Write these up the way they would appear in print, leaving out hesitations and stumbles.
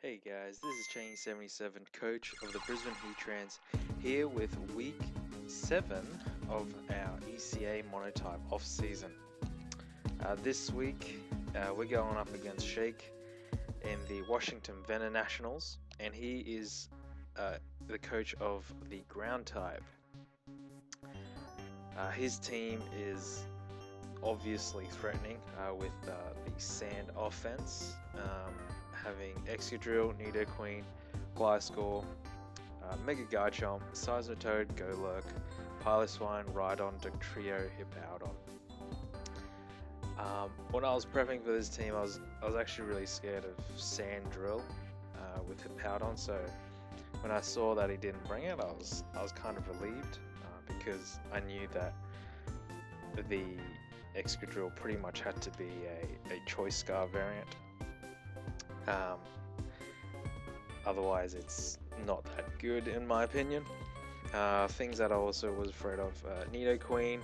Hey guys, this is Cheney77, coach of the Brisbane Heat-Trans, here with week 7 of our ECA Monotype off-season. This week we're going up against Sheikh in the Washington Venonationals, and he is the coach of the ground type. His team is obviously threatening with the sand offense, having Excadrill, Nidoqueen, Gliscor, Mega Garchomp, Seismitoad, Golurk, Piloswine, Rhydon, Dugtrio, Hippowdon. When I was prepping for this team, I was actually really scared of Sandrill with Hippowdon, so when I saw that he didn't bring it, I was kind of relieved because I knew that the Excadrill pretty much had to be a Choice Scar variant. Otherwise it's not that good in my opinion. Things that I also was afraid of, Nidoqueen,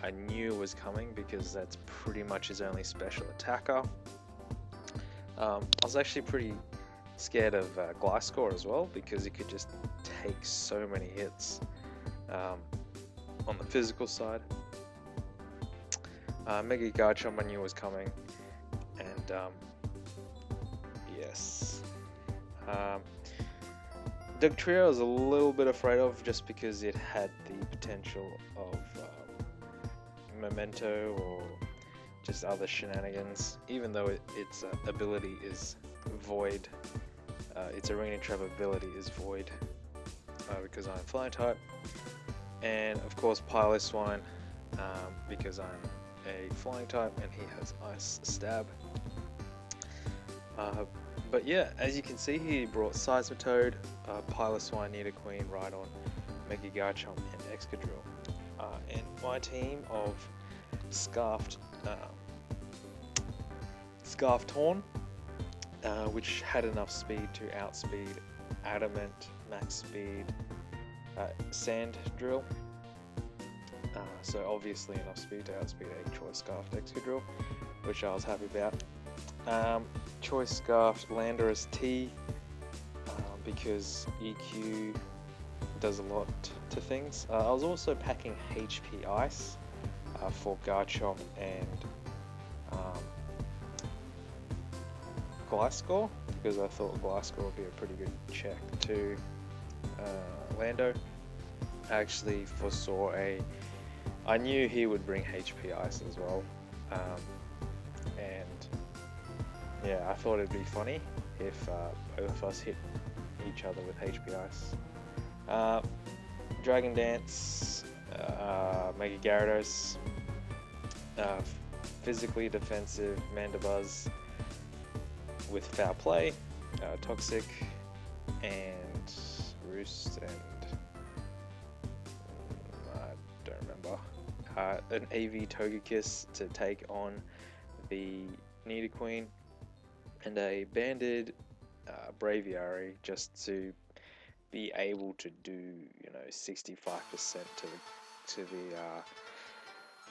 I knew was coming because that's pretty much his only special attacker. I was actually pretty scared of Gliscor as well because he could just take so many hits on the physical side. Mega Garchomp I knew was coming, and yes. Dugtrio I was a little bit afraid of just because it had the potential of Memento or just other shenanigans, even though its ability is Void. Its Arena Trap ability is Void because I'm Flying type, and of course Piloswine because I'm a Flying type and he has Ice Stab. But yeah, as you can see here, he brought Seismitoad, Piloswine, Nidoqueen, Rhydon, Mega Garchomp, and Excadrill. And my team of Scarfed Horn, which had enough speed to outspeed Adamant, max speed, Sandrill. So obviously enough speed to outspeed a Choice Scarfed Excadrill, which I was happy about. Choice Scarfed Landorus T because EQ does a lot to things. I was also packing HP Ice for Garchomp and Gliscor because I thought Gliscor would be a pretty good check to Lando. I actually foresaw I knew he would bring HP Ice as well, and yeah, I thought it'd be funny if both of us hit each other with HP Ice. Dragon Dance, Mega Gyarados, physically defensive Mandibuzz with Foul Play, Toxic, and Roost, and I don't remember. An AV Togekiss to take on the Nidoqueen, and a banded Braviary just to be able to do 65% to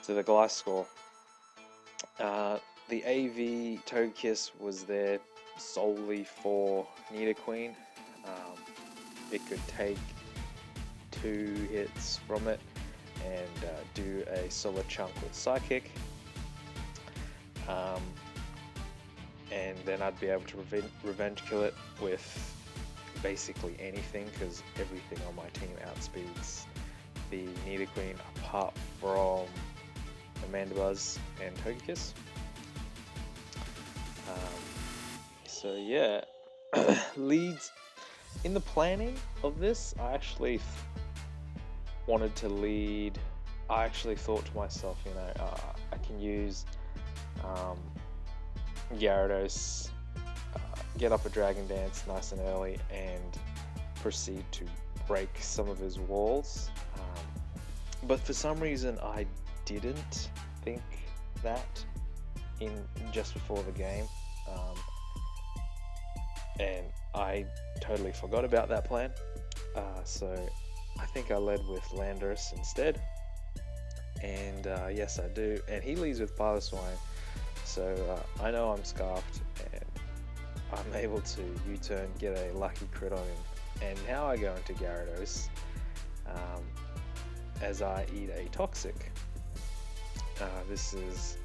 the Gliscor. The AV Togekiss was there solely for Nidoqueen. It could take 2 hits from it and do a solid chunk with Psychic. And then I'd be able to revenge kill it with basically anything because everything on my team outspeeds the Nidoqueen apart from Mandibuzz and Togekiss. So yeah, leads in the planning of this, I actually wanted to lead. I actually thought to myself, I can use Gyarados, get up a Dragon Dance nice and early and proceed to break some of his walls, but for some reason I didn't think that in just before the game, and I totally forgot about that plan, so I think I led with Landorus instead, and yes I do, and he leads with Piloswine. So I know I'm scarfed, and I'm I'm able to U-turn, get a lucky crit on him, and now I go into Gyarados as I eat a Toxic. This is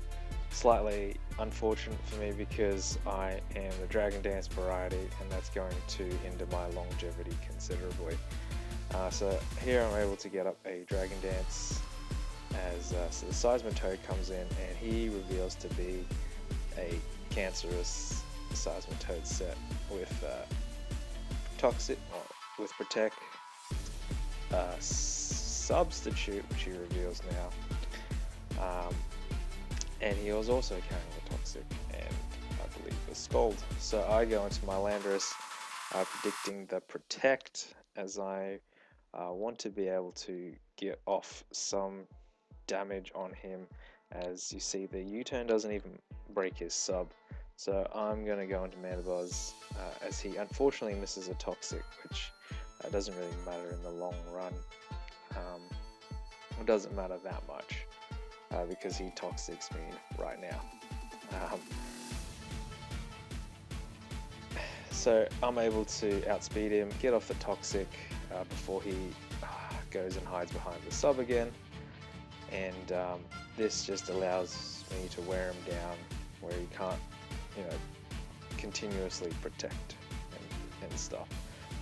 slightly unfortunate for me because I am the Dragon Dance variety, and that's going to hinder my longevity considerably. So here I'm able to get up a Dragon Dance as so the Seismitoad comes in, and he reveals to be a cancerous Seismitoad set with Toxic, with Protect, Substitute, which he reveals now, and he was also carrying the Toxic and I believe the Scald. So I go into my Landorus, predicting the Protect, as I want to be able to get off some damage on him. As you see, the U-turn doesn't even break his sub, so I'm going to go into Mandibuzz as he unfortunately misses a Toxic, which doesn't really matter in the long run. It doesn't matter that much because he Toxics me right now. So I'm able to outspeed him, get off the Toxic before he goes and hides behind the sub again, and this just allows me to wear him down where he can't, continuously protect and stuff.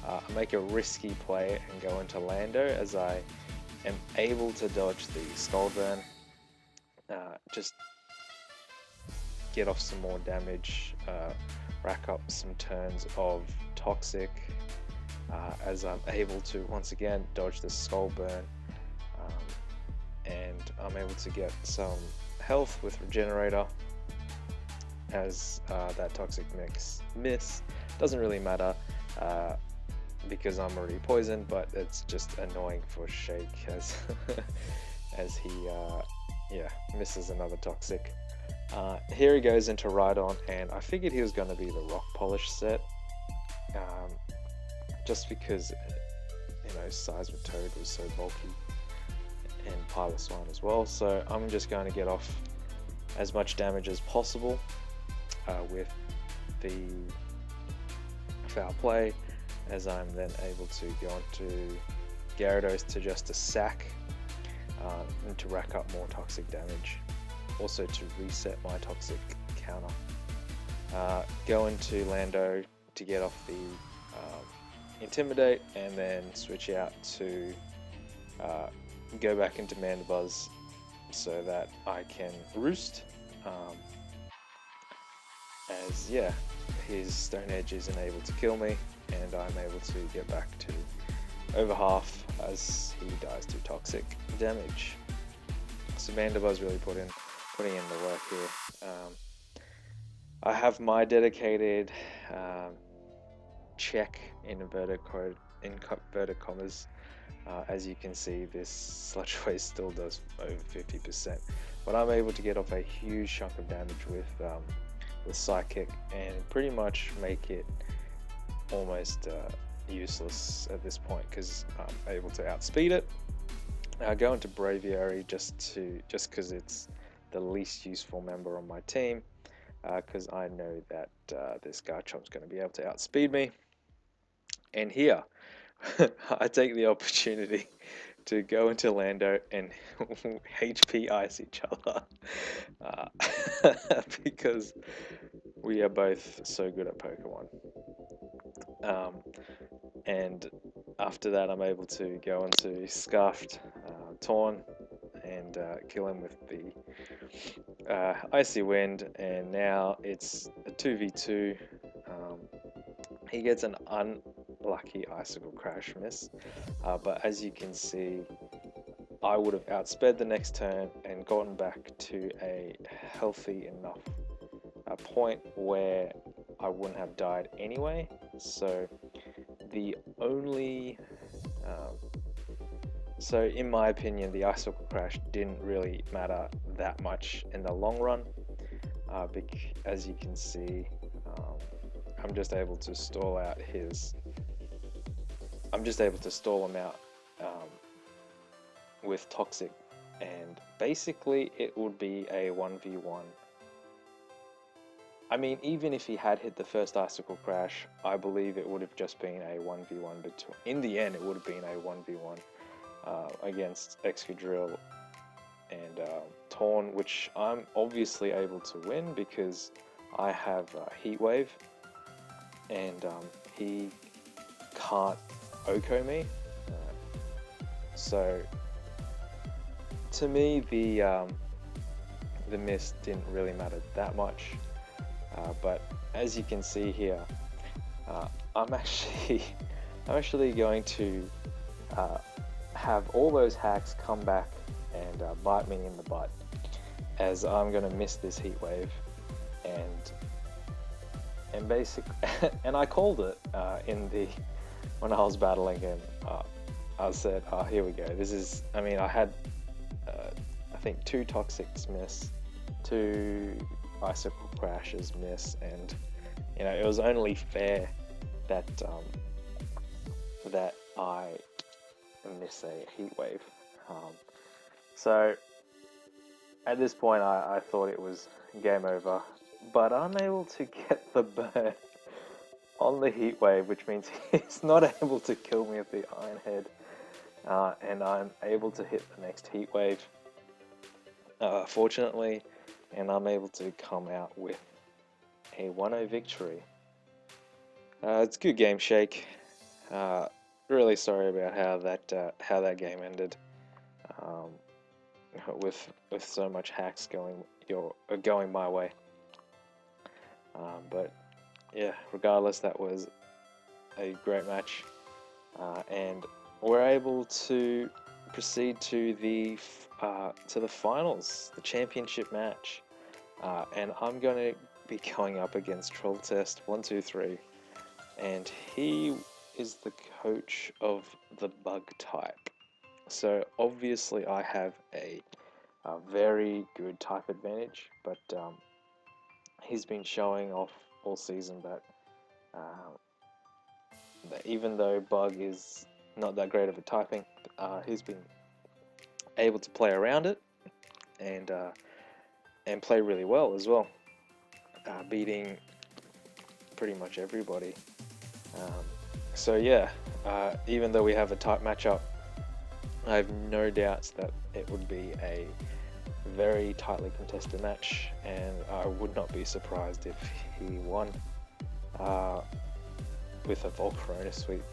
I make a risky play and go into Lando as I am able to dodge the Skull Burn, just get off some more damage, rack up some turns of Toxic, as I'm able to once again dodge the Skull Burn, and I'm able to get some health with Regenerator as that Toxic miss doesn't really matter because I'm already poisoned, but it's just annoying for Shake as as he misses another Toxic. Here he goes into Rhydon, and I figured he was going to be the Rock Polish set, just because Seismitoad was so bulky, and Piloswine as well. So I'm just going to get off as much damage as possible with the Foul Play, as I'm then able to go into Gyarados to just a sack and to rack up more Toxic damage. Also to reset my Toxic counter. Go into Lando to get off the Intimidate, and then switch out to go back into Mandibuzz so that I can Roost. As his Stone Edge isn't able to kill me, and I'm able to get back to over half as he dies to Toxic damage. So Mandibuzz really putting in the work here. I have my dedicated check in inverted commas. As you can see, this Sludge Wave still does over 50%, but I'm able to get off a huge chunk of damage with Psychic and pretty much make it almost useless at this point because I'm able to outspeed it. I go into Braviary just because it's the least useful member on my team, because I know that this Garchomp's going to be able to outspeed me. And here, I take the opportunity to go into Lando and HP ice each other because we are both so good at Pokemon. And after that, I'm able to go into Scarfed Torn and kill him with the Icy Wind, and now it's a 2v2. He gets an unlucky Icicle Crash miss, but as you can see, I would have outsped the next turn and gotten back to a healthy enough point where I wouldn't have died anyway. So the only so in my opinion, the Icicle Crash didn't really matter that much in the long run, as you can see, I'm just able to stall out him out with Toxic, and basically it would be a 1v1 I mean, even if he had hit the first icicle crash, I believe it would have just been a 1v1 between. In the end, it would have been a 1v1 against Excadrill and Torn, which I'm obviously able to win because I have Heat Wave, and he can't Oko me. So to me, the miss didn't really matter that much. But as you can see here, I'm actually going to have all those hacks come back and bite me in the butt, as I'm gonna miss this Heat Wave, and basically, and I called it when I was battling him. I said, "Oh, here we go. This is." I mean, I had I think 2 Toxics miss, 2 Icicle Crashes miss, and it was only fair that that I miss a Heat Wave. So at this point, I thought it was game over, but unable to get the burn on the Heat Wave, which means he's not able to kill me with the Iron Head, and I'm able to hit the next Heat Wave, fortunately, and I'm able to come out with a 1-0 victory. It's a good game, Shake. Really sorry about how that game ended. With so much hacks going my way. But yeah, regardless, that was a great match, and we're able to proceed to the finals, the championship match, and I'm going to be going up against Troll Test 123, and he is the coach of the Bug type. So obviously I have a very good type advantage, but he's been showing off all season that even though Bug is not that great of a typing, he's been able to play around it and play really well as well, beating pretty much everybody. So yeah, even though we have a tight matchup, I have no doubts that it would be a very tightly contested match, and I would not be surprised if he won with a Volcarona sweep.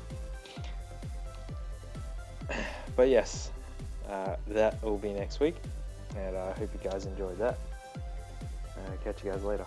But yes, that will be next week, and I hope you guys enjoyed that. Catch you guys later.